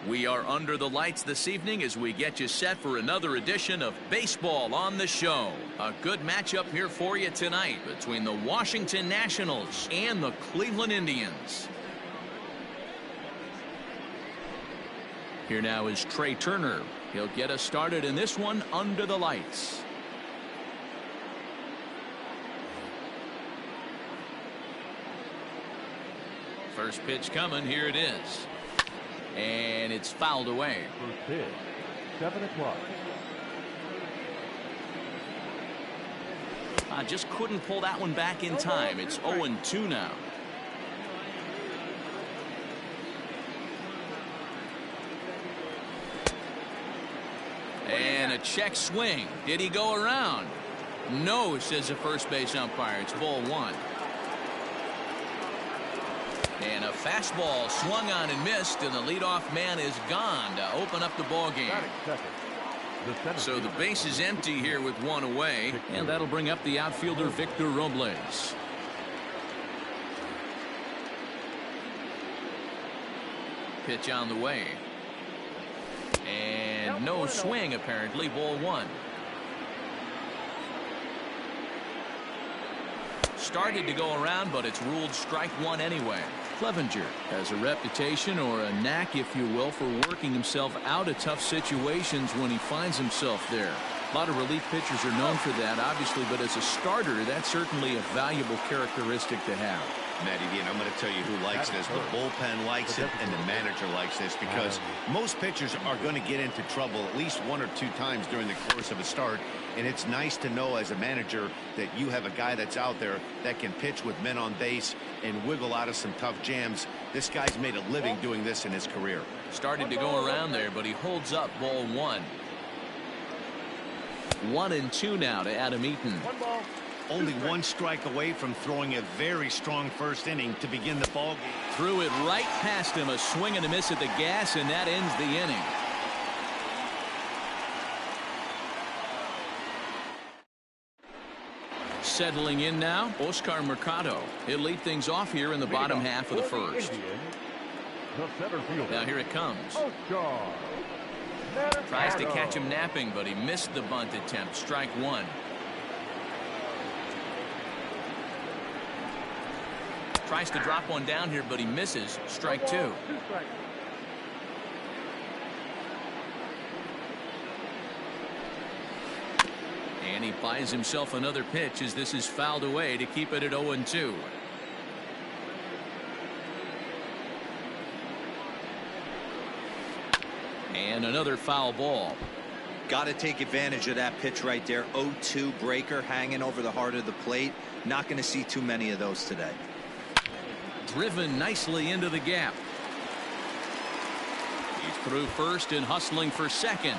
We are under the lights this evening as we get you set for another edition of Baseball on the Show. A good matchup here for you tonight between the Washington Nationals and the Cleveland Indians. Here now is Trey Turner. He'll get us started in this one under the lights. First pitch coming. Here it is. And it's fouled away. First pitch, 7 o'clock. Just couldn't pull that one back in time. It's 0-2 now. And a check swing. Did he go around? No, says the first base umpire. It's ball one. And a fastball swung on and missed, and the leadoff man is gone to open up the ball game. So the base is empty here with one away, and that'll bring up the outfielder Victor Robles. Pitch on the way. And no swing apparently, ball one. Started to go around, but it's ruled strike one anyway. Clevenger has a reputation, or a knack if you will, for working himself out of tough situations when he finds himself there. A lot of relief pitchers are known for that, obviously, but as a starter, that's certainly a valuable characteristic to have. Matty D, and I'm going to tell you who likes this. The bullpen likes it, and the manager likes this, because most pitchers are going to get into trouble at least one or two times during the course of a start, and it's nice to know as a manager that you have a guy that's out there that can pitch with men on base and wiggle out of some tough jams. This guy's made a living doing this in his career. Started to go around there, but he holds up ball one. 1-2 now to Adam Eaton. Only one strike away from throwing a very strong first inning to begin the ball game. Threw it right past him, a swing and a miss at the gas, and that ends the inning. Settling in now, Oscar Mercado. He'll lead things off here in the bottom half of the first. Now here it comes. Tries to catch him napping, but he missed the bunt attempt. Strike one. Tries to drop one down here, but he misses. Strike two. And he buys himself another pitch as this is fouled away to keep it at 0-2. And another foul ball. Got to take advantage of that pitch right there. 0-2 breaker hanging over the heart of the plate. Not going to see too many of those today. Driven nicely into the gap. He's through first and hustling for second.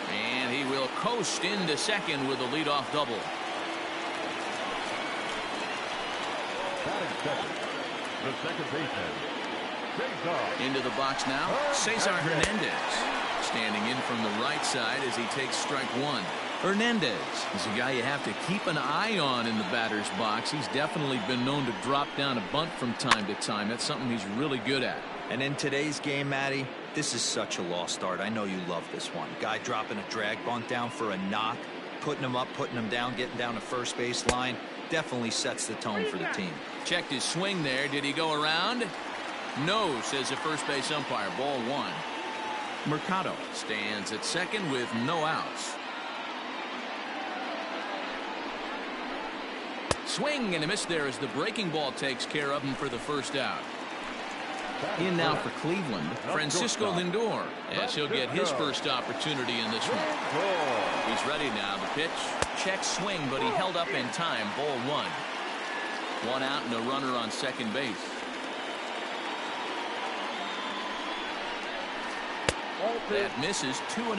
And he will coast into second with a leadoff double. The second baseman, Cesar. Into the box now, Cesar Hernandez. Standing in from the right side as he takes strike one. Hernandez is a guy you have to keep an eye on in the batter's box. He's definitely been known to drop down a bunt from time to time. That's something he's really good at. And in today's game, Matty, this is such a lost start. I know you love this one. Guy dropping a drag bunt down for a knock, putting him up, putting him down, getting down the first base line. Definitely sets the tone for the team. Checked his swing there. Did he go around? No, says the first base umpire. Ball one. Mercado stands at second with no outs. Swing and a miss there as the breaking ball takes care of him for the first out. In now for Cleveland, Francisco Lindor, as he'll get his first opportunity in this one. He's ready now. The pitch, check swing, but he held up in time. Ball one. One out and a runner on second base. That misses. 2-0.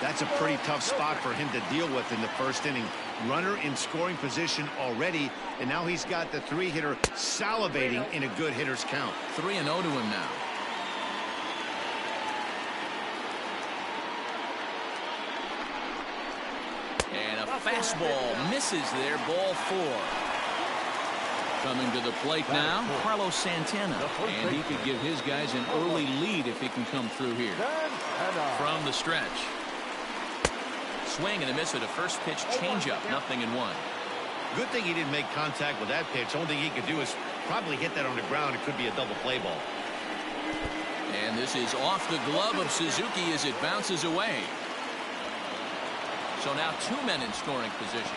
That's a pretty tough spot for him to deal with in the first inning. Runner in scoring position already, and now he's got the three-hitter salivating in a good hitter's count. 3-0 to him now. And a fastball misses there. Ball four. Coming to the plate now, Carlos Santana. And he could give his guys an early lead if he can come through here. From the stretch. Swing and a miss at a first pitch changeup. 0-1. Good thing he didn't make contact with that pitch. Only thing he could do is probably hit that on the ground. It could be a double play ball. And this is off the glove of Suzuki as it bounces away. So now 2 men in scoring position.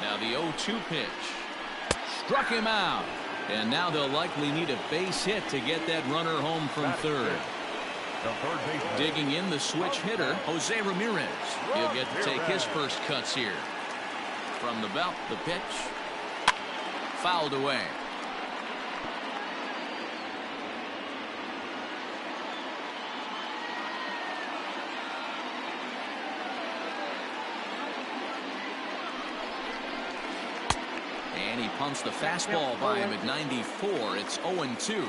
Now the 0-2 pitch. Struck him out. And now they'll likely need a base hit to get that runner home from third. Digging in the switch hitter, Jose Ramirez. He'll get to take his first cuts here. From the belt, the pitch. Fouled away. And he punts the fastball by him at 94. It's 0-2.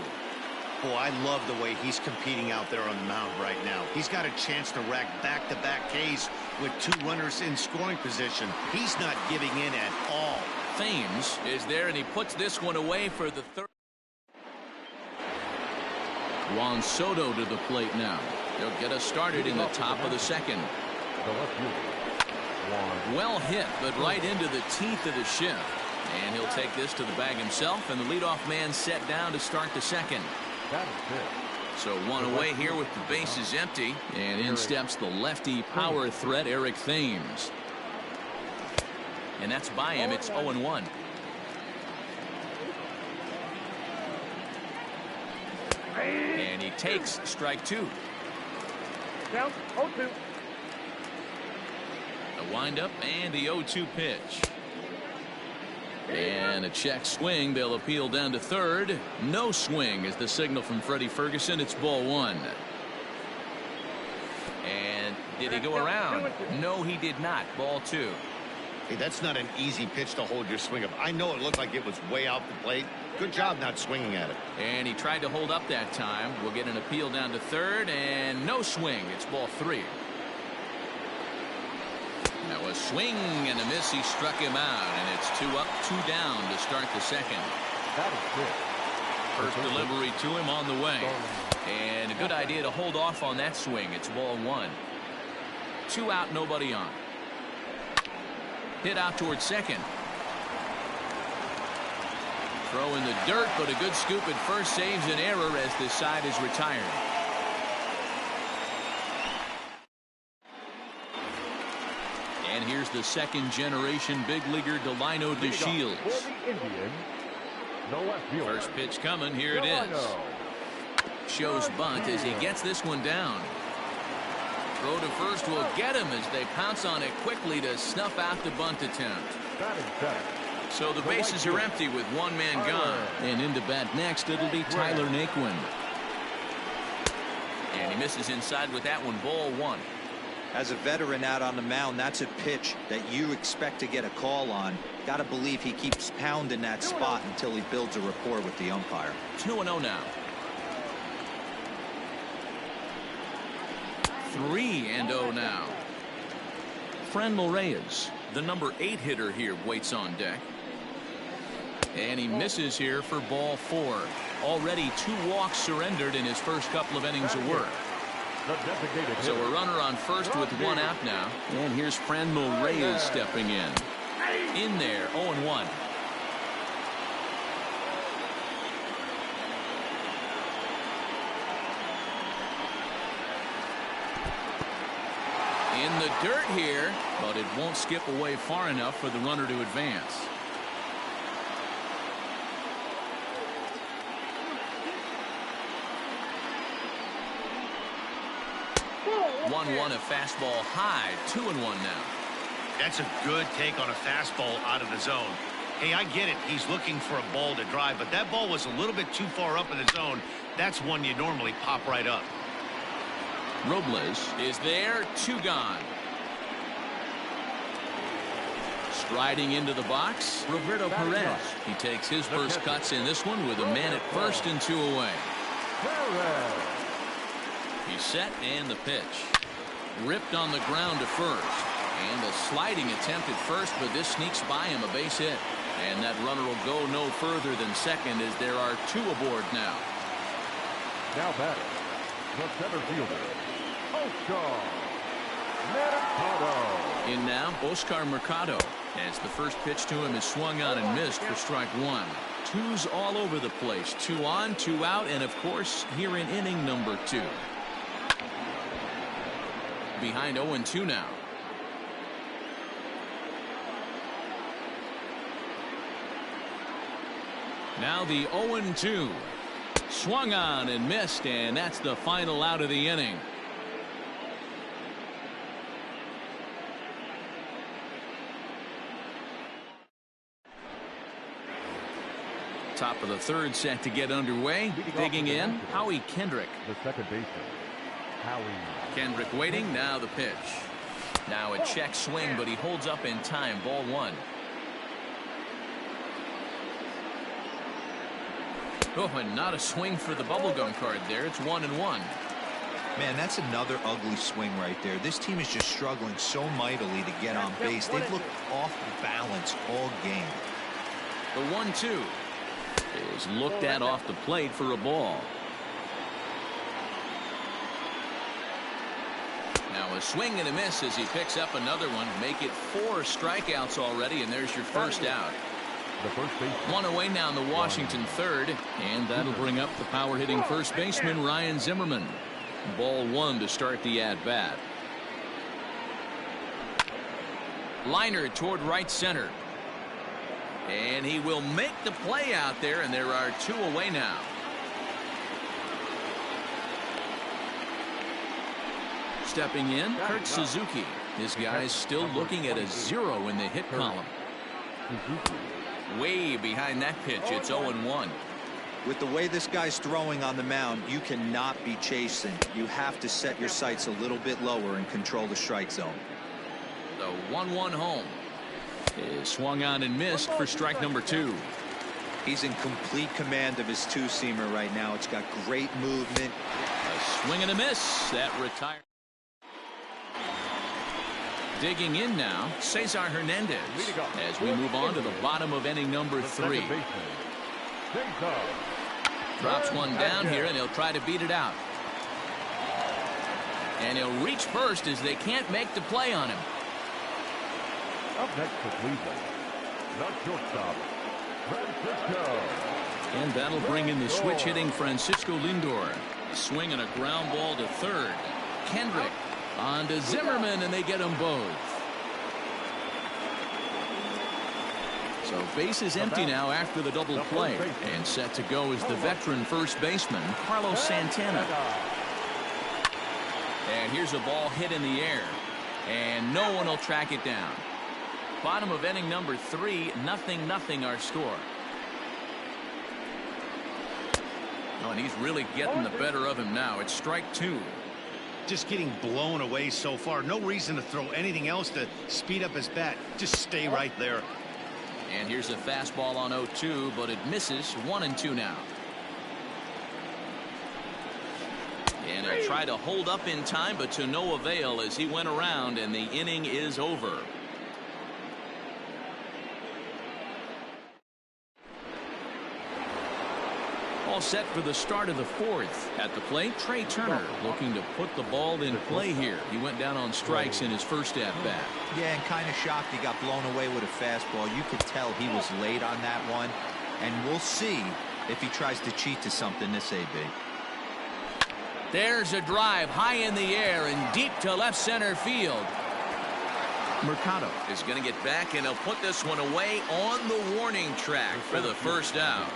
Boy, I love the way he's competing out there on the mound right now. He's got a chance to rack back-to-back Ks with 2 runners in scoring position. He's not giving in at all. Thames is there, and he puts this one away for the third. Juan Soto to the plate now. He'll get us started in the top of the second. Well hit, but right into the teeth of the shift. And he'll take this to the bag himself, and the leadoff man set down to start the second. So 1 away here with the bases empty, and in steps the lefty power threat, Eric Thames. And that's by him. It's 0-1. And he takes strike 2. Count 0-2. A windup and the 0-2 pitch. And a check swing. They'll appeal down to third. No swing is the signal from Freddie Ferguson. It's ball 1. And did he go around? No, he did not. Ball 2. Hey, that's not an easy pitch to hold your swing of. I know it looked like it was way out the plate. Good job not swinging at it. And he tried to hold up that time. We'll get an appeal down to third, and no swing. It's ball 3. Now a swing and a miss. He struck him out, and it's 2 up, 2 down to start the second. First delivery to him on the way. And a good idea to hold off on that swing. It's ball 1. 2 out, nobody on. Hit out towards second. Throw in the dirt, but a good scoop at first saves an error as this side is retired. And here's the second generation big leaguer Delino DeShields. First pitch coming. Here it is. Shows bunt as he gets this one down. Throw to first will get him as they pounce on it quickly to snuff out the bunt attempt. So the bases are empty with 1 man gone. And into bat next, it'll be Tyler Naquin. And he misses inside with that one. Ball 1. As a veteran out on the mound, that's a pitch that you expect to get a call on. Got to believe he keeps pounding that spot until he builds a rapport with the umpire. 2-0 now. 3-0 now. Franmil Reyes, the number 8 hitter here, waits on deck. And he misses here for ball 4. Already 2 walks surrendered in his first couple of innings of work. So a runner on first with 1 out now. And here's Franmil Reyes stepping in. In there, 0-1. In the dirt here, but it won't skip away far enough for the runner to advance. 1-1, a fastball high. 2-1 now. That's a good take on a fastball out of the zone. Hey, I get it. He's looking for a ball to drive, but that ball was a little bit too far up in the zone. That's one you normally pop right up. Robles is there. 2 gone. Striding into the box, Roberto Perez. He takes his first cuts in this one with a man at first and 2 away. He's set, and the pitch. Ripped on the ground to first. And a sliding attempt at first, but this sneaks by him, a base hit. And that runner will go no further than second as there are 2 aboard now. Now batting, the center fielder, Oscar Mercado. In now, Oscar Mercado. As the first pitch to him is swung on and missed for strike 1. 2's all over the place. 2 on, 2 out, and of course, here in inning number 2. Behind 0-2 now. Now the 0-2. Swung on and missed, and that's the final out of the inning. Top of the 3rd set to get underway. Digging in, Howie Kendrick. The second baseman, Howie. Kendrick waiting. Now the pitch. Now a check swing, but he holds up in time. Ball 1. Oh, and not a swing for the bubblegum card there. It's 1-1. Man, that's another ugly swing right there. This team is just struggling so mightily to get on base. They've looked off balance all game. The 1-2 is looked at off the plate for a ball. Now a swing and a miss as he picks up another one. Make it 4 strikeouts already, and there's your first out. The first baseman. 1 away now in the Washington 3rd, and that'll bring up the power hitting first baseman Ryan Zimmerman. Ball 1 to start the at bat. Liner toward right center, and he will make the play out there, and there are 2 away now. Stepping in, Kurt Suzuki. His guys still looking at a 0 in the hit column. Way behind that pitch. It's 0-1. With the way this guy's throwing on the mound, you cannot be chasing. You have to set your sights a little bit lower and control the strike zone. The 1-1 home is swung on and missed for strike number 2. He's in complete command of his 2-seamer right now. It's got great movement. A swing and a miss. That retired. Digging in now, Cesar Hernandez, as we move on to the bottom of inning number 3. Drops one down here, and he'll try to beat it out. And he'll reach first as they can't make the play on him. Up next for Cleveland, the shortstop, Francisco. And that'll bring in the switch hitting Francisco Lindor. A swing and a ground ball to 3rd. Kendrick on to Zimmerman, and they get them both. So base is empty now after the double play, and set to go is the veteran first baseman Carlos Santana. And here's a ball hit in the air, and no one will track it down. Bottom of inning number 3, 0-0 our score. Oh, and he's really getting the better of him now. It's strike 2. Just getting blown away so far. No reason to throw anything else to speed up his bat. Just stay right there. And here's a fastball on 0-2, but it misses. 1-2 now. And he'll try to hold up in time, but to no avail as he went around, and the inning is over. All set for the start of the 4th. At the plate, Trey Turner looking to put the ball in play here. He went down on strikes in his first at-bat. Yeah, and kind of shocked he got blown away with a fastball. You could tell he was late on that one, and we'll see if he tries to cheat to something this AB. There's a drive high in the air and deep to left center field. Mercado is going to get back, and he'll put this one away on the warning track for the first out.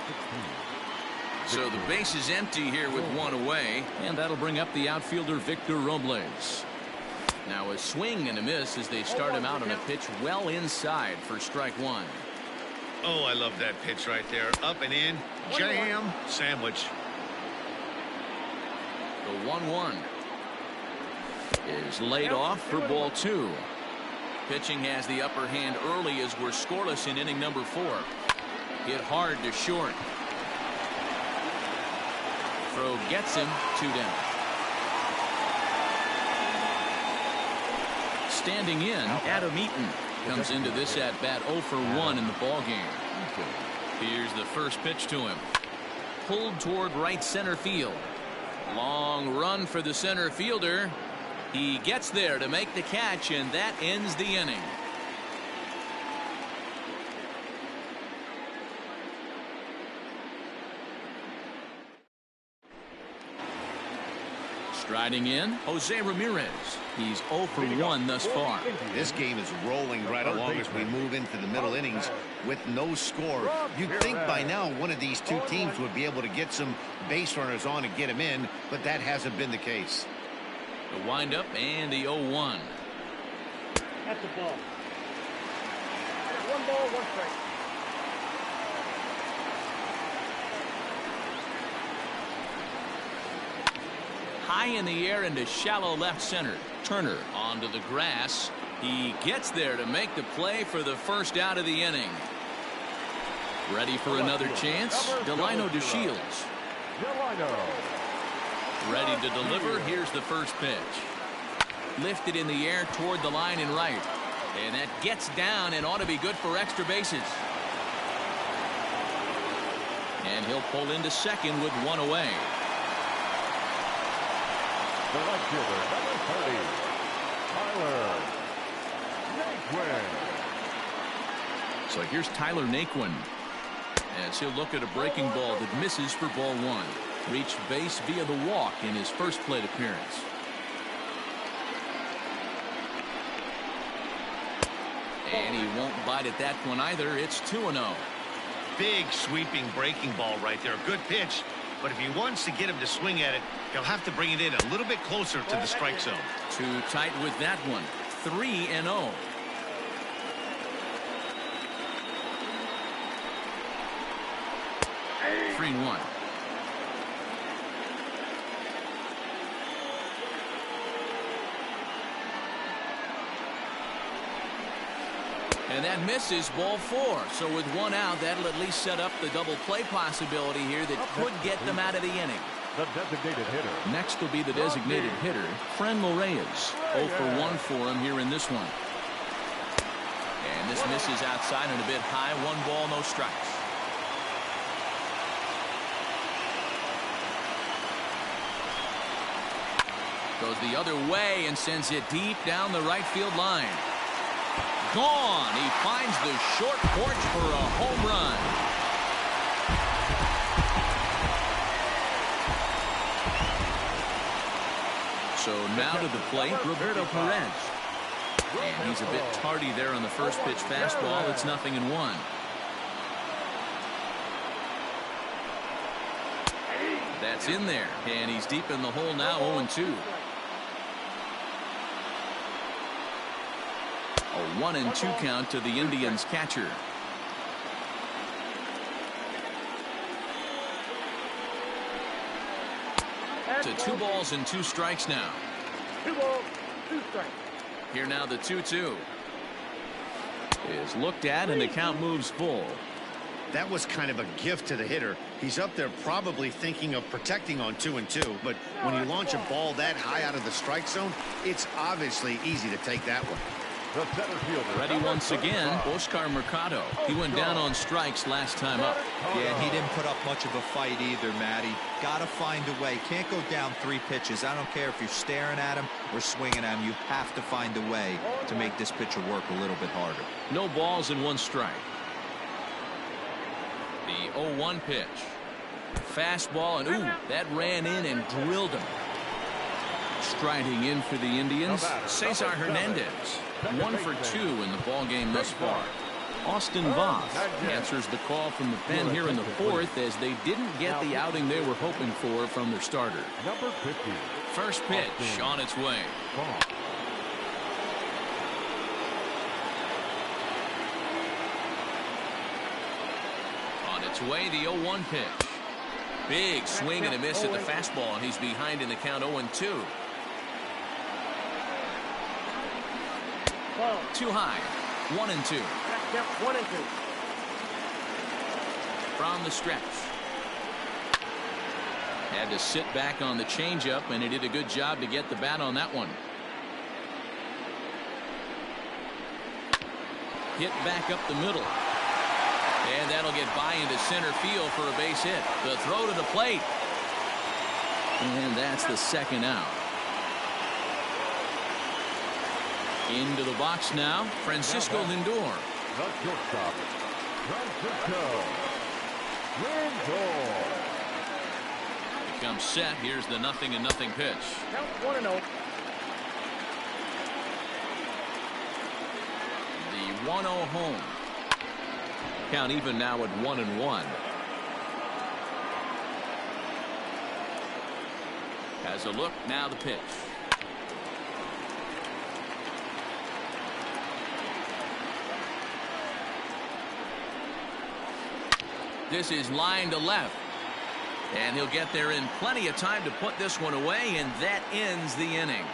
So the base is empty here with 1 away, and that'll bring up the outfielder Victor Robles. Now a swing and a miss as they start him out on a pitch well inside for strike 1. Oh, I love that pitch right there. Up and in, jam, sandwich. The 1-1 is laid off for ball 2. Pitching has the upper hand early as we're scoreless in inning number 4. Hit hard to short. Throw gets him 2 down. Standing in, Adam Eaton comes into this at bat 0 for 1 in the ball game. Here's the first pitch to him. Pulled toward right center field. Long run for the center fielder. He gets there to make the catch, and that ends the inning. Striding in, Jose Ramirez. He's 0 for 1 thus far. This game is rolling right along as we move into the middle innings with no score. You'd think by now one of these two teams would be able to get some base runners on and get them in, but that hasn't been the case. The windup and the 0-1. That's the ball. 1 ball, 1 strike. High in the air into shallow left center. Turner onto the grass. He gets there to make the play for the first out of the inning. Ready for another chance? Delino DeShields. Ready to deliver. Here's the first pitch. Lifted in the air toward the line and right. And that gets down and ought to be good for extra bases. And he'll pull into second with 1 away. The left fielder, number 30, Tyler Naquin. So here's Tyler Naquin as he'll look at a breaking ball that misses for ball 1. Reached base via the walk in his first plate appearance. And he won't bite at that one either. It's 2-0. Big sweeping breaking ball right there. Good pitch. But if he wants to get him to swing at it, he'll have to bring it in a little bit closer to the strike zone. Too tight with that one. 3-0. Hey. 3-1. And that misses, ball 4. So with 1 out, that'll at least set up the double play possibility here that could get them out of the inning. The designated hitter. Next will be the designated hitter, Franmil Reyes. 0 for 1 for him here in this one. And this misses outside and a bit high. 1 ball, no strikes. Goes the other way and sends it deep down the right field line. Gone. He finds the short porch for a home run. So now to the plate, Roberto Perez. And he's a bit tardy there on the first pitch fastball. It's 0-1. That's in there. And he's deep in the hole now, 0-2. A 1-2 count to the Indians catcher. To 2 balls and 2 strikes now. 2 balls, 2 strikes. Here now the 2-2 is looked at and the count moves full. That was kind of a gift to the hitter. He's up there probably thinking of protecting on 2-2, but when you launch a ball that high out of the strike zone, it's obviously easy to take that one. The center fielder. Ready once again, Oscar Mercado. He went down on strikes last time up. Yeah, he didn't put up much of a fight either, Matty. Gotta find a way. Can't go down 3 pitches. I don't care if you're staring at him or swinging at him. You have to find a way to make this pitcher work a little bit harder. No balls and 1 strike. The 0-1 pitch. Fastball, and ooh, that ran in and drilled him. Striding in for the Indians, Cesar Hernandez. 1 for 2 in the ball game thus far. Austin Voth answers the call from the pen here in the 4th as they didn't get the outing they were hoping for from their starter. Number 50. First pitch on its way. On its way, the 0-1 pitch. Big swing and a miss at the fastball, and he's behind in the count 0-2. Too high. 1-2. Yep, 1-2. From the stretch. Had to sit back on the changeup, and he did a good job to get the bat on that one. Hit back up the middle. And that'll get by into center field for a base hit. The throw to the plate. And that's the second out. Into the box now, Francisco Lindor. The shortstop, Francisco Lindor. Becomes set. Here's the 0-0 pitch. Count 1-0. The 1-0 home. Count even now at 1-1. Has a look, now the pitch. This is line to left. And he'll get there in plenty of time to put this one away, and that ends the inning.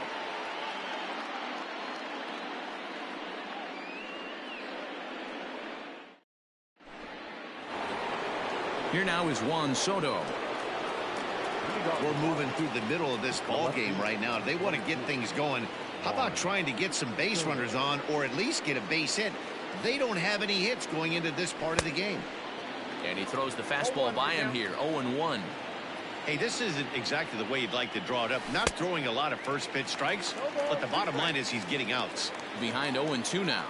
Here now is Juan Soto. We're moving through the middle of this ball game right now. They want to get things going. How about trying to get some base runners on, or at least get a base hit? They don't have any hits going into this part of the game. And he throws the fastball by him here. 0-1. Hey, this isn't exactly the way you'd like to draw it up. Not throwing a lot of first pitch strikes, but the bottom line is he's getting outs. Behind 0-2 now.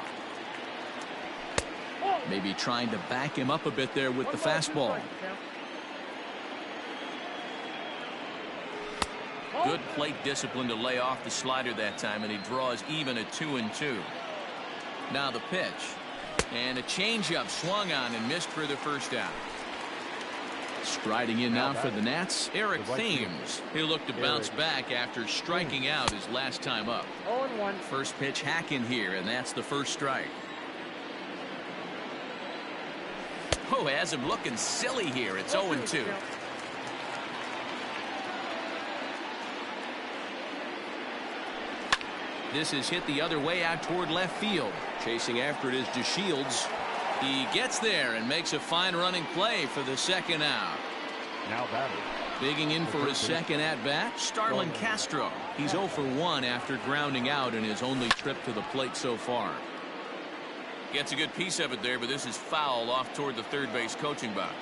Maybe trying to back him up a bit there with the fastball. Good plate discipline to lay off the slider that time, and he draws even at 2-2. Now the pitch. And a changeup swung on and missed for the first out. Striding in now for the Nats, Eric Thames. He'll look to bounce back after striking out his last time up. 0-1. First pitch hack in here, and that's the first strike. Oh, has him looking silly here. It's 0-2. This is hit the other way out toward left field. Chasing after it is DeShields. He gets there and makes a fine running play for the second out. Now batting. Bigging in for his second at bat, Starlin Castro. He's 0 for 1 after grounding out in his only trip to the plate so far. Gets a good piece of it there, but this is foul off toward the third base coaching box.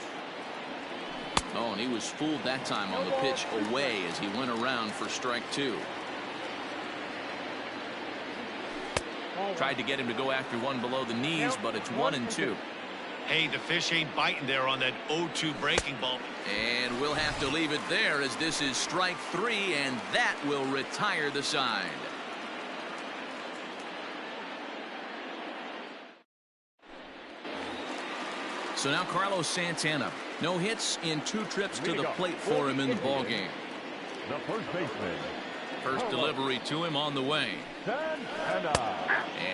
Oh, and he was fooled that time on the pitch away as he went around for strike 2. Tried to get him to go after one below the knees, but it's 1-2. Hey, the fish ain't biting there on that 0-2 breaking ball. And we'll have to leave it there as this is strike 3, and that will retire the side. So now Carlos Santana. No hits in 2 trips to the plate for him in the ballgame. The first baseman. First delivery to him on the way. Santana.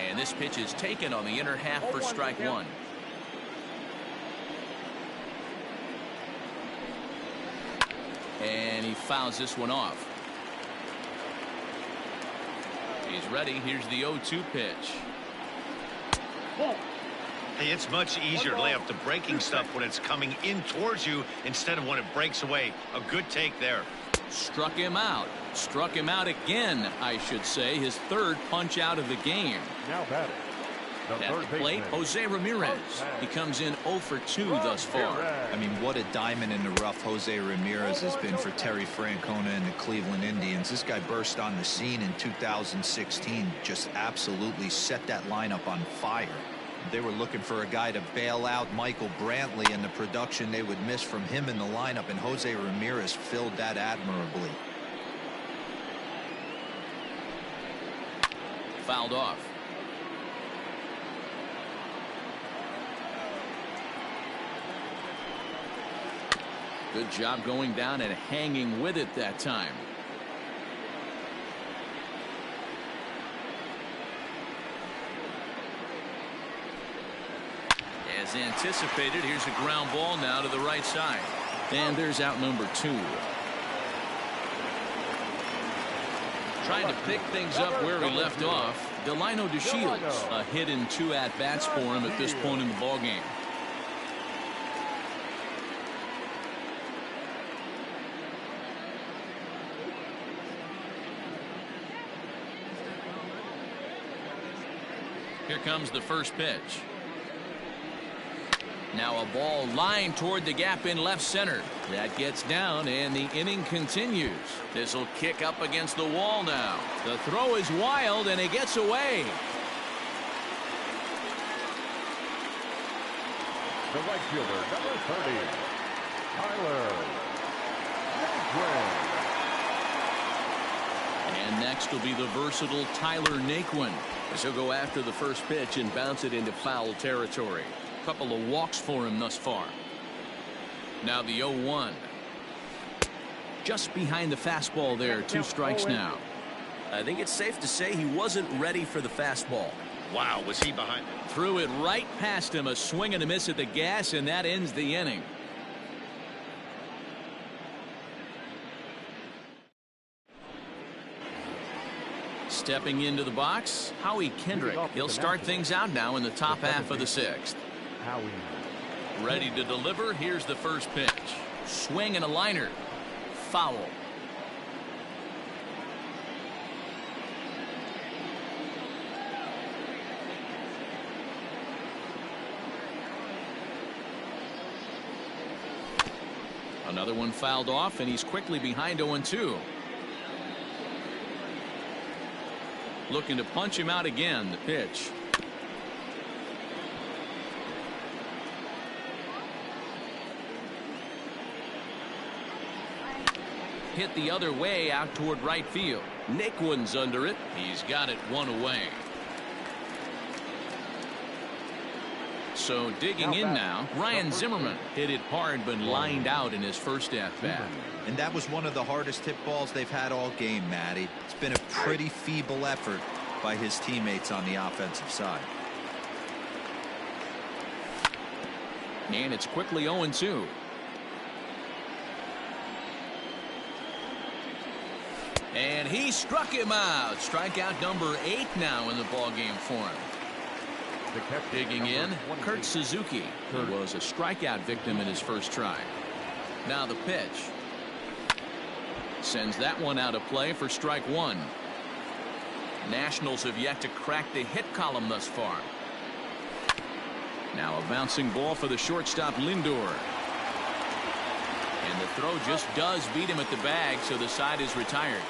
And this pitch is taken on the inner half for strike 1. And he fouls this one off. He's ready. Here's the 0-2 pitch. Hey, it's much easier to lay up the breaking stuff when it's coming in towards you instead of when it breaks away. A good take there. Struck him out. Struck him out again, I should say. His third punch out of the game. Now batting. At the plate, Jose Ramirez. He comes in 0 for 2 thus far. I mean, what a diamond in the rough Jose Ramirez has been for Terry Francona and the Cleveland Indians. This guy burst on the scene in 2016, just absolutely set that lineup on fire. They were looking for a guy to bail out Michael Brantley, and the production they would miss from him in the lineup, and Jose Ramirez filled that admirably. Fouled off. Good job going down and hanging with it that time. As anticipated, here's a ground ball now to the right side. And there's out number 2. Trying to pick things up where he left off. Delino DeShields, a hit in 2 at-bats for him at this point in the ballgame. Here comes the first pitch. Now a ball lined toward the gap in left center. That gets down, and the inning continues. This will kick up against the wall now. The throw is wild, and it gets away. The right fielder, number 30, Tyler Naquin. And next will be the versatile Tyler Naquin. As he'll go after the first pitch and bounce it into foul territory. Couple of walks for him thus far. Now the 0-1. Just behind the fastball there. 2 strikes now. I think it's safe to say he wasn't ready for the fastball. Wow, was he behind? Threw it right past him. A swing and a miss at the gas, and that ends the inning. Stepping into the box, Howie Kendrick. He'll start things out now in the top half of the 6th. Ready to deliver. Here's the first pitch. Swing and a liner. Foul. Another one fouled off, and he's quickly behind 0-2. Looking to punch him out again. The pitch. Hit the other way out toward right field. Naquin's under it. He's got it 1 away. So digging in now, Ryan Zimmerman hit it hard but lined out in his first at-bat. And that was one of the hardest hit balls they've had all game, Matty. It's been a pretty feeble effort by his teammates on the offensive side. And it's quickly 0-2. And he struck him out. Strikeout number 8 now in the ballgame for him. Digging in, Kurt Suzuki, who was a strikeout victim in his first try. Now the pitch. Sends that one out of play for strike 1. Nationals have yet to crack the hit column thus far. Now a bouncing ball for the shortstop Lindor. And the throw just does beat him at the bag, so the side is retired.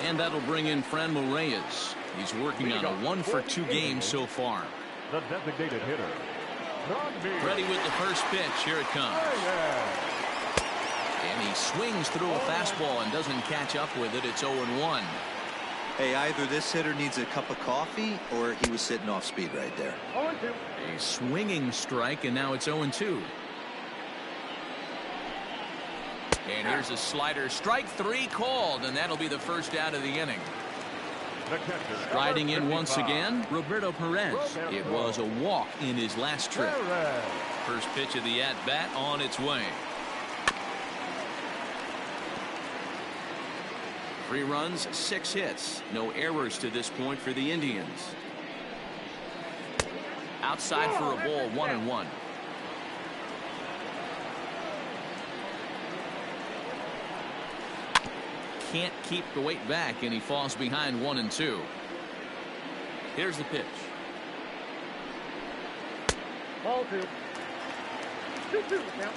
And that'll bring in Franmil Reyes. He's working on a 1-for-2 game so far. The designated hitter. Ready with the first pitch. Here it comes. And he swings through a fastball and doesn't catch up with it. It's 0-1. Hey, either this hitter needs a cup of coffee or he was sitting off speed right there. A swinging strike, and now it's 0-2. And here's a slider. Strike 3 called, and that'll be the first out of the inning. Striding in once again, Roberto Perez. It was a walk in his last trip. First pitch of the at-bat on its way. 3 runs, 6 hits. No errors to this point for the Indians. Outside for a ball, 1-1. Can't keep the weight back, and he falls behind 1-2. Here's the pitch. Ball 2. 2-2 now.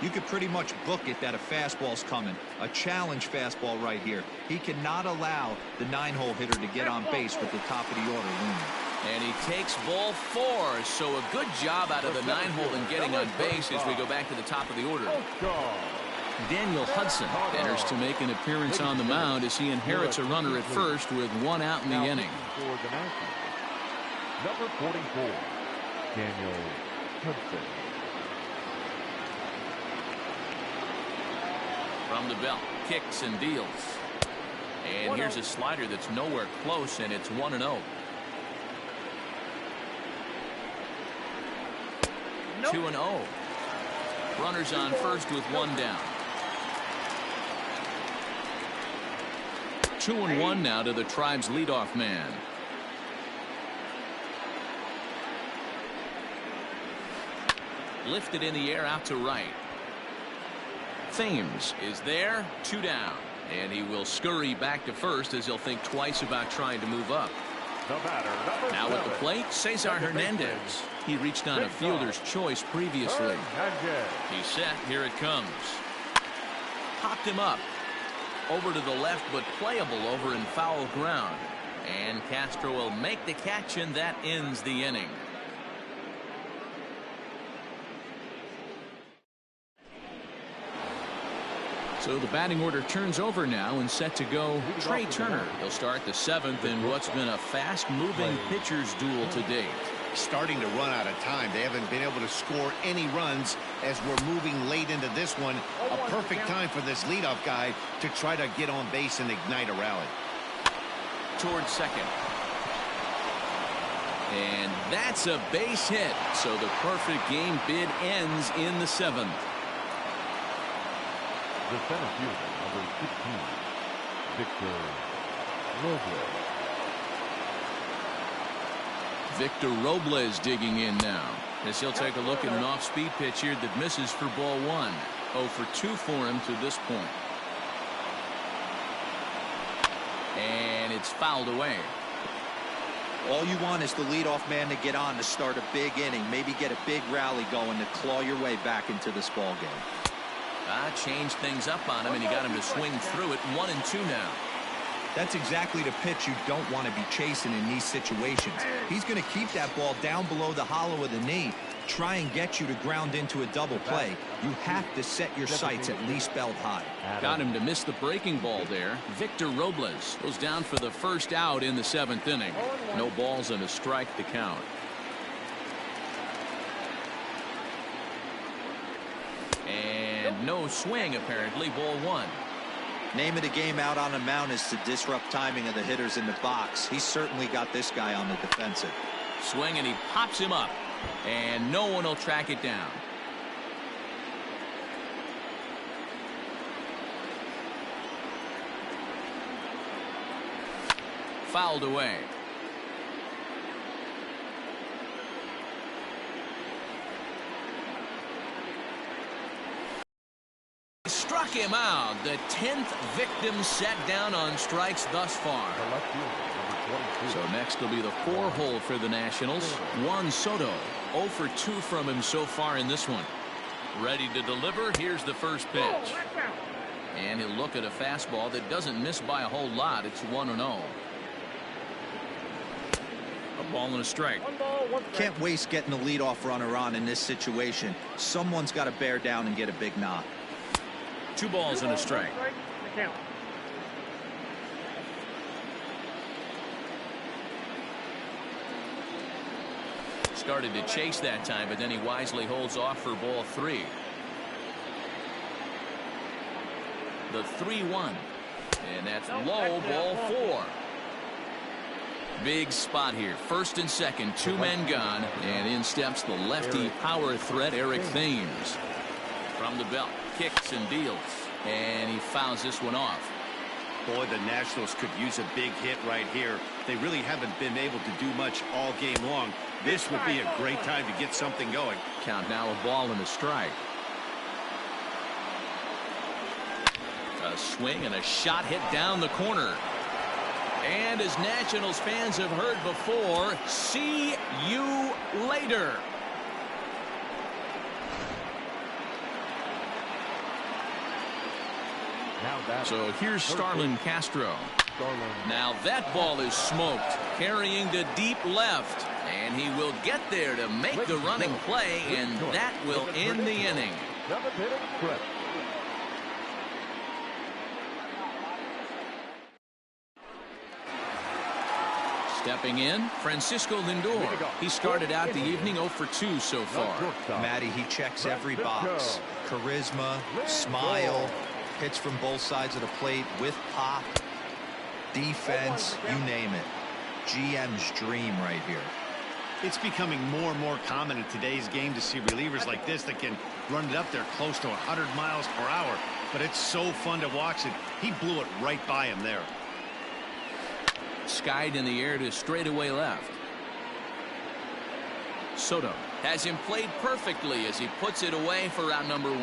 You could pretty much book it that a fastball's coming. A challenge fastball right here. He cannot allow the 9-hole hitter to get on base with the top of the order looming. And he takes ball 4, so a good job out of the 9-hole in getting on base as we go back to the top of the order. Daniel Hudson enters to make an appearance on the mound as he inherits a runner at first with 1 out in the inning. Number 44, Daniel Hudson. From the belt, kicks and deals. And here's a slider that's nowhere close, and it's 1-0. 2-0. Runners on first with 1 down. 2-1 now to the Tribe's leadoff man. Lifted in the air out to right. Thames is there, 2 down. And he will scurry back to first as he'll think twice about trying to move up. The batter, Now at the plate, Cesar Hernandez. He reached on a fielder's choice previously. He's set. Here it comes. Popped him up. Over to the left, but playable over in foul ground. And Castro will make the catch, and that ends the inning. So the batting order turns over now and set to go Trey Turner. He'll start the 7th in what's been a fast-moving pitcher's duel to date. Starting to run out of time. They haven't been able to score any runs as we're moving late into this one. A perfect time for this leadoff guy to try to get on base and ignite a rally. Towards second. And that's a base hit. So the perfect game bid ends in the 7th. The center fielder, number 15, Victor Robles. Victor Robles digging in now as he'll take a look at an off-speed pitch here that misses for ball 1. 0 for 2 for him to this point. And it's fouled away. All you want is the leadoff man to get on to start a big inning, maybe get a big rally going to claw your way back into this ball game. Changed things up on him, and he got him to swing through it. 1-2 now. That's exactly the pitch you don't want to be chasing in these situations. He's going to keep that ball down below the hollow of the knee, try and get you to ground into a double play. You have to set your sights at least belt high. Got him to miss the breaking ball there. Victor Robles goes down for the first out in the 7th inning. No balls and a strike to count. And no swing, apparently. Ball 1. Name of the game out on the mound is to disrupt timing of the hitters in the box. He's certainly got this guy on the defensive. Swing, and he pops him up. And no one will track it down. Fouled away. Struck him out. The 10th victim set down on strikes thus far. So next will be the 4-hole for the Nationals. Juan Soto, 0 for 2 from him so far in this one. Ready to deliver. Here's the first pitch. And he'll look at a fastball that doesn't miss by a whole lot. It's 1-0. A ball and a strike. Can't waste getting a leadoff runner on in this situation. Someone's got to bear down and get a big knock. 2 balls and a strike. Started to chase that time, but then he wisely holds off for ball 3. The 3-1. And that's low, ball 4. Big spot here. First and second, 2 men gone. And in steps the lefty power threat, Eric Thames. From the belt. Kicks and deals, and he fouls this one off. Boy, the Nationals could use a big hit right here. They really haven't been able to do much all game long. This would be a great time to get something going. Count now, a ball and a strike. A swing and a shot hit down the corner. And as Nationals fans have heard before, see you later. So here's Starlin Castro. Now that ball is smoked, carrying to deep left, and he will get there to make the running play, and that will end the inning. Stepping in, Francisco Lindor. He started out the evening 0 for 2 so far. Matty, he checks every box. Charisma, smile, hits from both sides of the plate with pop, defense, you name it. GM's dream right here. It's becoming more and more common in today's game to see relievers like this that can run it up there close to 100 miles per hour. But it's so fun to watch it. He blew it right by him there. Skied in the air to straightaway left. Soto has him played perfectly as he puts it away for out number 1.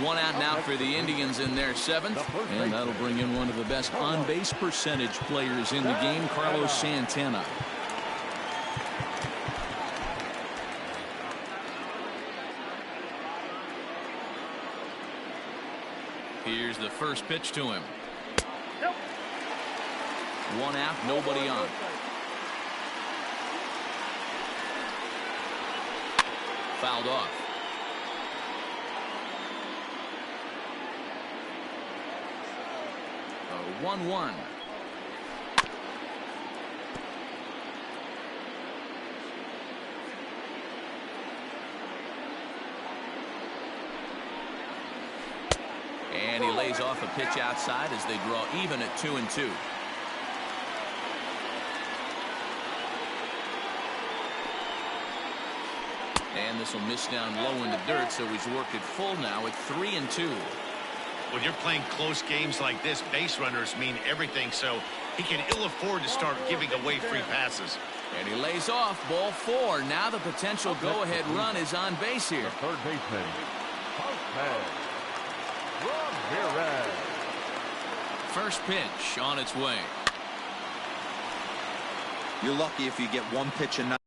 One out now for the Indians in their 7th, and that'll bring in one of the best on-base percentage players in the game, Carlos Santana. Here's the first pitch to him. One out, nobody on. Fouled off. A 1-1. And he lays off a pitch outside as they draw even at 2-2. And this will miss down low in the dirt, so he's worked it full now at 3-2. When you're playing close games like this, base runners mean everything, so he can ill afford to start giving away free passes. And he lays off, ball 4. Now the potential go-ahead run is on base here. The third baseman, Ramirez. First pitch on its way. You're lucky if you get one pitch a night.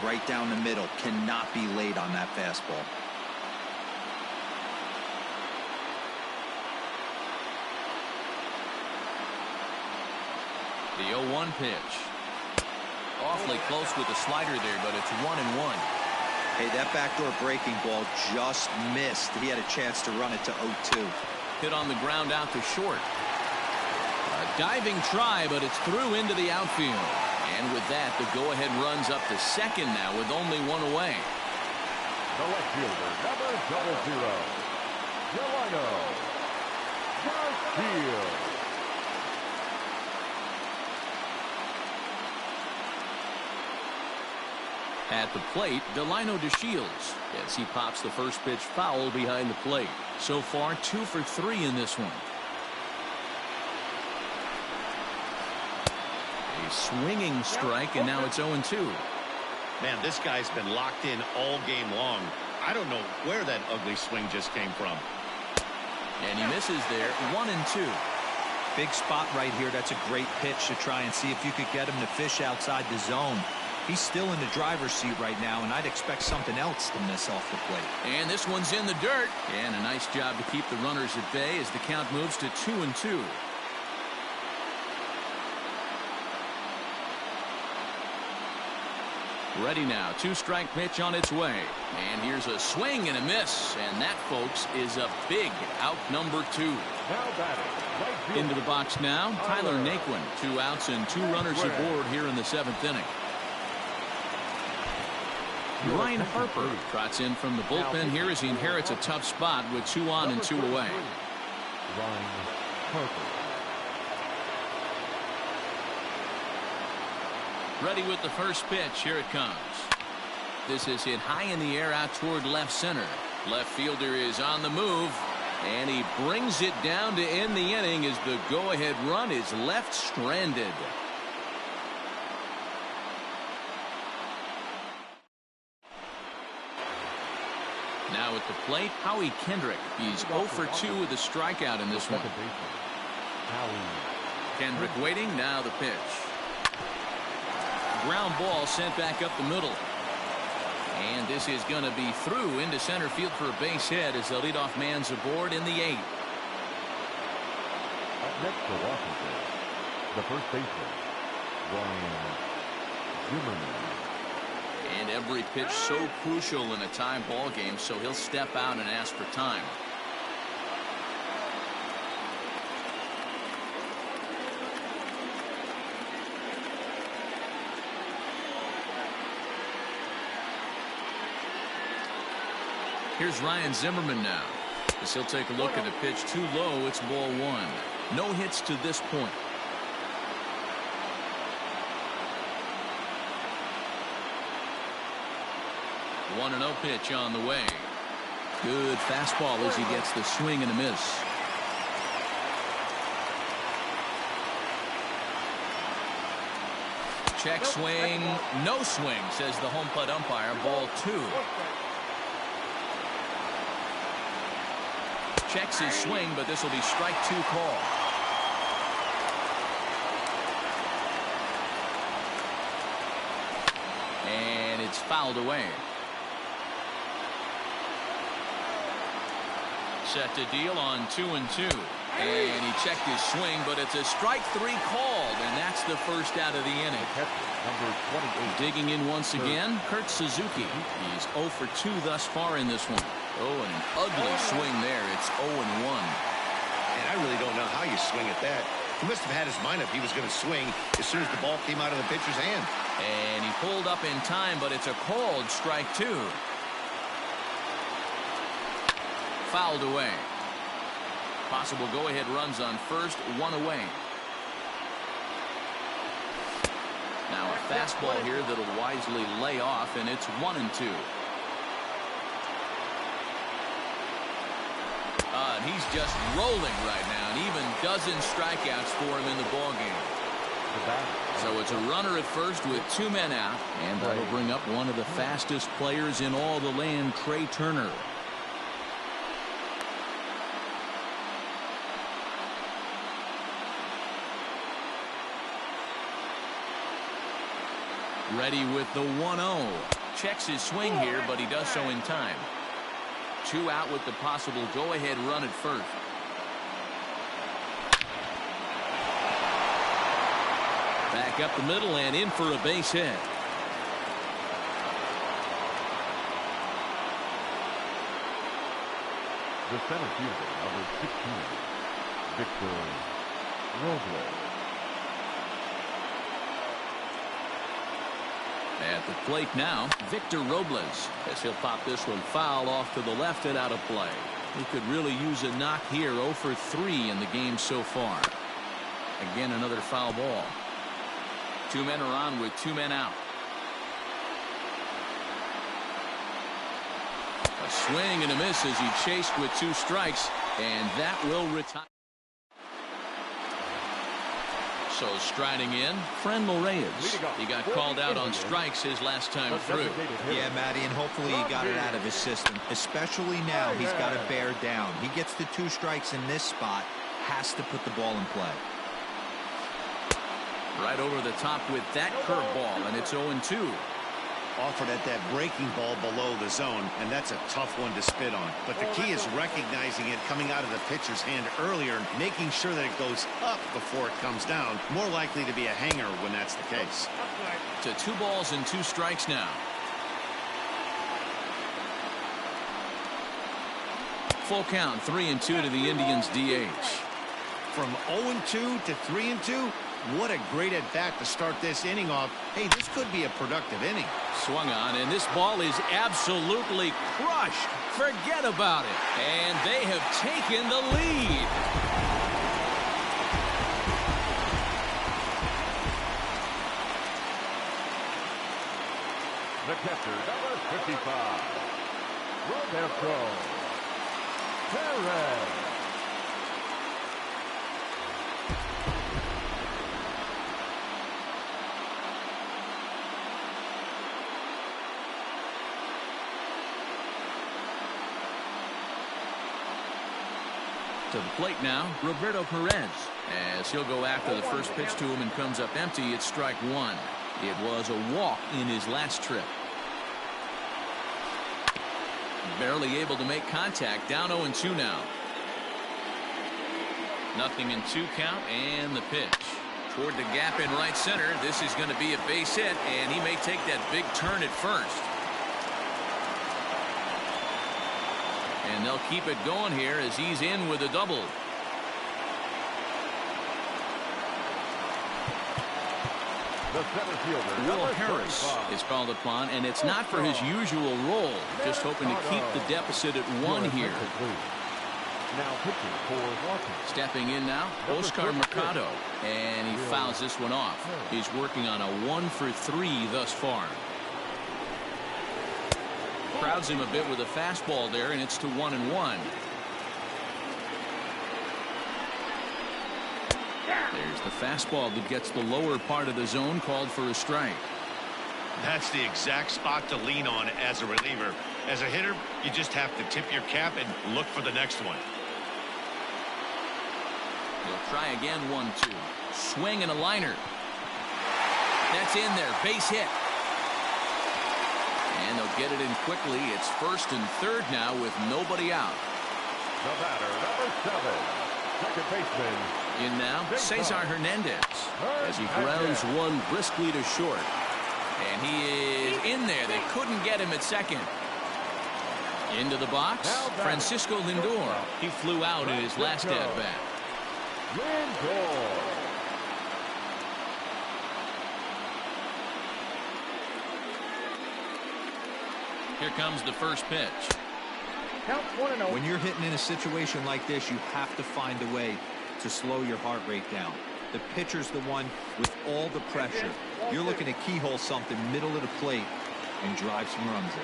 right down the middle. Cannot be late on that fastball. The 0-1 pitch. Awfully close with the slider there, but it's 1-1. Hey, that backdoor breaking ball just missed. He had a chance to run it to 0-2. Hit on the ground out to short. A diving try, but it's through into the outfield. And with that, the go-ahead runs up to second now with only one away. The left fielder, number 00, Delino Garfield. At the plate, Delino DeShields as he pops the first pitch foul behind the plate. So far, 2 for 3 in this one. A swinging strike, and now it's 0-2. Man, this guy's been locked in all game long. I don't know where that ugly swing just came from. And he misses there, 1-2. Big spot right here. That's a great pitch to try and see if you could get him to fish outside the zone. He's still in the driver's seat right now, and I'd expect something else to miss off the plate. And this one's in the dirt. And a nice job to keep the runners at bay as the count moves to 2-2. Ready now. 2-strike pitch on its way. And here's a swing and a miss. And that, folks, is a big out number 2. Now batting, right fielder. Into the box now, Tyler Naquin. 2 outs and 2 runners aboard here in the 7th inning. Ryan Harper trots in from the bullpen here as he inherits a tough spot with 2 on and 2 away. Ryan Harper. Ready with the first pitch. Here it comes. This is hit high in the air out toward left center. Left fielder is on the move, and he brings it down to end the inning as the go-ahead run is left stranded. Now at the plate, Howie Kendrick. He's 0 for 2 with a strikeout in this one. Kendrick waiting. Now the pitch. Ground ball sent back up the middle. And this is going to be through into center field for a base hit as the leadoff man's aboard in the 8th. Up next for Washington, the first baseman, Ryan Zimmerman. And every pitch so crucial in a tie ball game, so he'll step out and ask for time. Here's Ryan Zimmerman now. As he'll take a look at a pitch too low. It's ball 1. No hits to this point. One 1-0 pitch on the way. Good fastball as he gets the swing and a miss. Check swing. No swing, says the home plate umpire. Ball 2. Checks his swing, but this will be strike 2 call. And it's fouled away. Set to deal on 2-2. And he checked his swing, but it's a strike 3 called, and that's the first out of the inning. Number 28. Digging in once again, Kurt Suzuki. He's 0 for 2 thus far in this one. Oh, and an ugly swing there. It's 0-1. And I really don't know how you swing at that. He must have had his mind up he was going to swing as soon as the ball came out of the pitcher's hand. And he pulled up in time, but it's a called strike 2. Fouled away. Possible go-ahead runs on first, 1 away. Now a fastball here that'll wisely lay off, and it's 1-2. And he's just rolling right now, and even dozen strikeouts for him in the ballgame. So it's a runner at first with 2 men out, and that'll bring up one of the fastest players in all the land, Trey Turner. Ready with the 1-0. Checks his swing here, but he does so in time. 2 out with the possible go-ahead run at first. Back up the middle and in for a base hit. The center fielder, number 16, Victor Robles. At the plate now, Victor Robles, as he'll pop this one foul off to the left and out of play. He could really use a knock here. 0 for 3 in the game so far. Again, another foul ball. 2 men are on with 2 men out. A swing and a miss as he chased with 2 strikes, and that will retire. So striding in, Friendly Reyes. He got called out on strikes his last time through. Yeah, Matty, and hopefully he got it out of his system. Especially now, he's got to bear down. He gets the 2 strikes in this spot, has to put the ball in play. Right over the top with that curveball, and it's 0-2. Offered at that breaking ball below the zone, and that's a tough one to spit on. But the key is recognizing it coming out of the pitcher's hand earlier and making sure that it goes up before it comes down. More likely to be a hanger when that's the case. To 2 balls and 2 strikes now. Full count, 3-2 to the Indians DH. From 0-2 to 3-2, what a great at bat to start this inning off. Hey, this could be a productive inning. Swung on, and this ball is absolutely crushed. Forget about it. And they have taken the lead. The catcher, number 55, Roberto Perez. To the plate now, Roberto Perez. As he'll go after the first pitch to him and comes up empty, it's strike 1. It was a walk in his last trip. Barely able to make contact. Down 0-2 now. 0-2 count and the pitch. Toward the gap in right center. This is going to be a base hit, and he may take that big turn at first. And they'll keep it going here as he's in with a double. The center fielder, Will number Harris 35. is called upon, and it's not for his usual role. Just hoping to keep the deficit at 1 here. Now pitching for Washington. Stepping in now, Oscar Mercado, and he fouls this one off. He's working on a 1 for 3 thus far. Crowds him a bit with a fastball there, and it's to 1-1. There's the fastball that gets the lower part of the zone, called for a strike. That's the exact spot to lean on as a reliever. As a hitter, you just have to tip your cap and look for the next one. He'll try again, 1-2. Swing and a liner. That's in there. Base hit. And they'll get it in quickly. It's 1st and 3rd now with nobody out. The batter, number 7, second baseman. In now, Cesar Hernandez, as he grounds one briskly to short. And he is in there. They couldn't get him at second. Into the box, Francisco Lindor. He flew out in his last at-bat. Lindor. Here comes the first pitch. Count 1-0. When you're hitting in a situation like this, you have to find a way to slow your heart rate down. The pitcher's the one with all the pressure. You're looking to keyhole something middle of the plate and drive some runs in.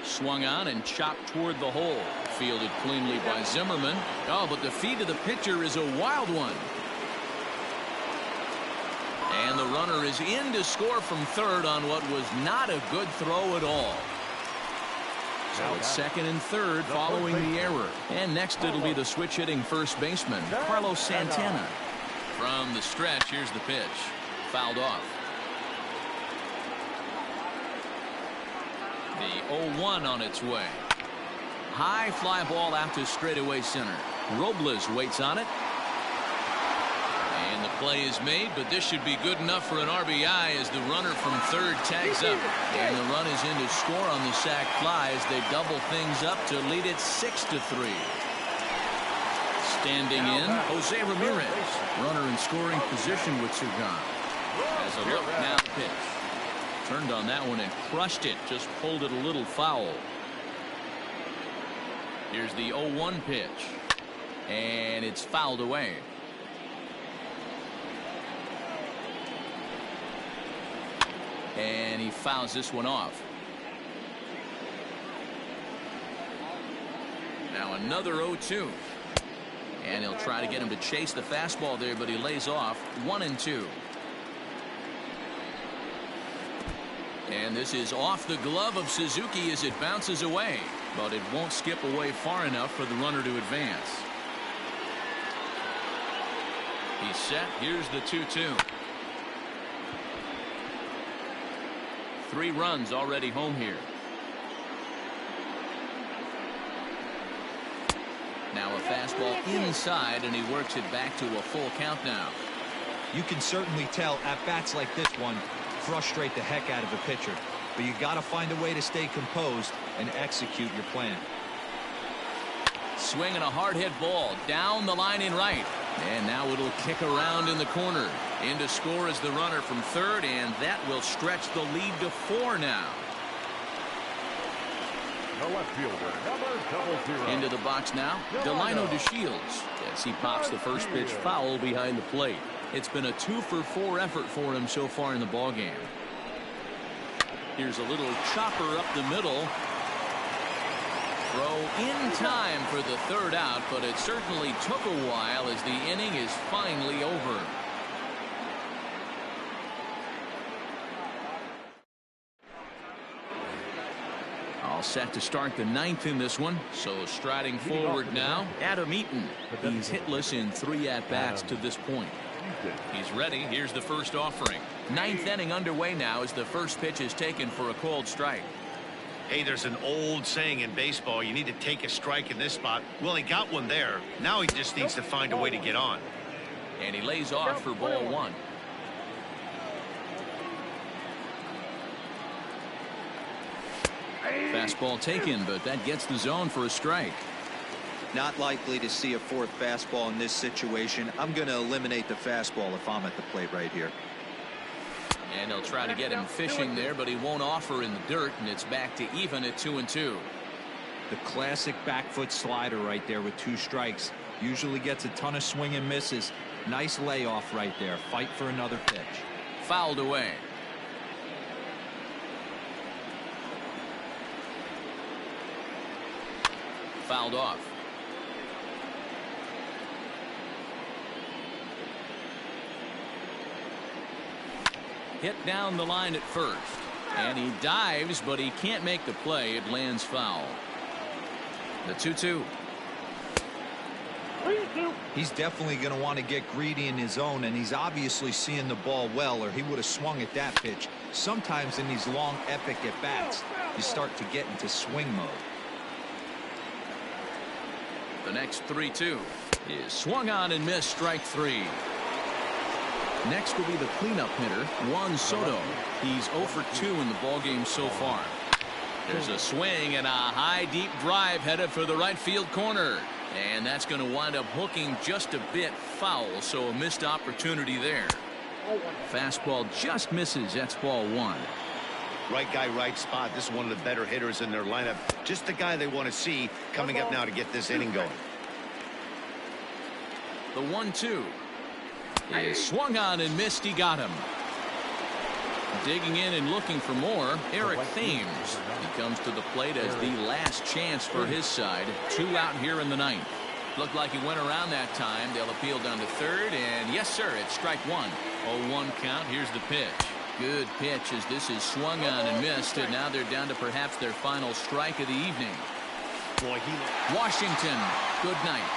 Swung on and chopped toward the hole. Fielded cleanly by Zimmerman. Oh, but the feed of the pitcher is a wild one. And the runner is in to score from third on what was not a good throw at all. So it's 2nd and 3rd following the error. And next it'll be the switch hitting first baseman, Carlos Santana. From the stretch, here's the pitch. Fouled off. The 0-1 on its way. High fly ball out to straightaway center. Robles waits on it. And the play is made, but this should be good enough for an RBI as the runner from third tags up. And the run is in to score on the sac fly as they double things up to lead it 6-3. Standing in, Jose Ramirez. Runner in scoring position with Sugan. Has a look now pitch. Turned on that one and crushed it. Just pulled it a little foul. Here's the 0-1 pitch. And it's fouled away. And he fouls this one off. Now another 0-2. And he'll try to get him to chase the fastball there, but he lays off. 1-2. And this is off the glove of Suzuki as it bounces away, but it won't skip away far enough for the runner to advance. He's set. Here's the 2-2. 3 runs already home here. Now a fastball inside, and he works it back to a full count now. You can certainly tell at bats like this one frustrate the heck out of a pitcher, but you got to find a way to stay composed and execute your plan. Swinging a hard hit ball down the line in right, and now it'll kick around in the corner. In to score is the runner from third, and that will stretch the lead to 4 now. The left fielder, number 00. Into the box now, Delino DeShields as he pops the first pitch foul behind the plate. It's been a 2-for-4 effort for him so far in the ballgame. Here's a little chopper up the middle. Throw in time for the third out, but it certainly took a while as the inning is finally over. All set to start the 9th in this one. So striding forward now, Adam Eaton. He's hitless in 3 at-bats to this point. He's ready. Here's the first offering. 9th inning underway now as the first pitch is taken for a called strike. Hey, there's an old saying in baseball, you need to take a strike in this spot. Well, he got one there. Now he just needs to find a way to get on. And he lays off for ball 1. Fastball taken, but that gets the zone for a strike. Not likely to see a 4th fastball in this situation. I'm going to eliminate the fastball if I'm at the plate right here. And they'll try to get him fishing there, but he won't offer in the dirt, and it's back to even at 2-2. The classic back foot slider right there with 2 strikes. Usually gets a ton of swing and misses. Nice layoff right there. Fight for another pitch. Fouled away. Fouled off. Hit down the line at first, and he dives, but he can't make the play. It lands foul. The 2-2. He's definitely going to want to get greedy in his zone, and he's obviously seeing the ball well, or he would have swung at that pitch. Sometimes in these long epic at bats you start to get into swing mode. The next 3-2 is swung on and missed. Strike 3. Next will be the cleanup hitter, Juan Soto. He's 0 for 2 in the ballgame so far. There's a swing and a high deep drive headed for the right field corner, and that's going to wind up hooking just a bit foul, so a missed opportunity there. Fastball just misses. That's ball 1. Right guy, right spot. This is one of the better hitters in their lineup. Just the guy they want to see coming up now to get this inning going. The 1-2 is swung on and missed. He got him. Digging in and looking for more, Eric Thames. He comes to the plate as the last chance for his side. 2 out here in the 9th. Looked like he went around that time. They'll appeal down to third, and yes, sir, it's strike 1. 0-1 count. Here's the pitch. Good pitch as this is swung on and missed, and now they're down to perhaps their final strike of the evening. Boy, Washington, good night.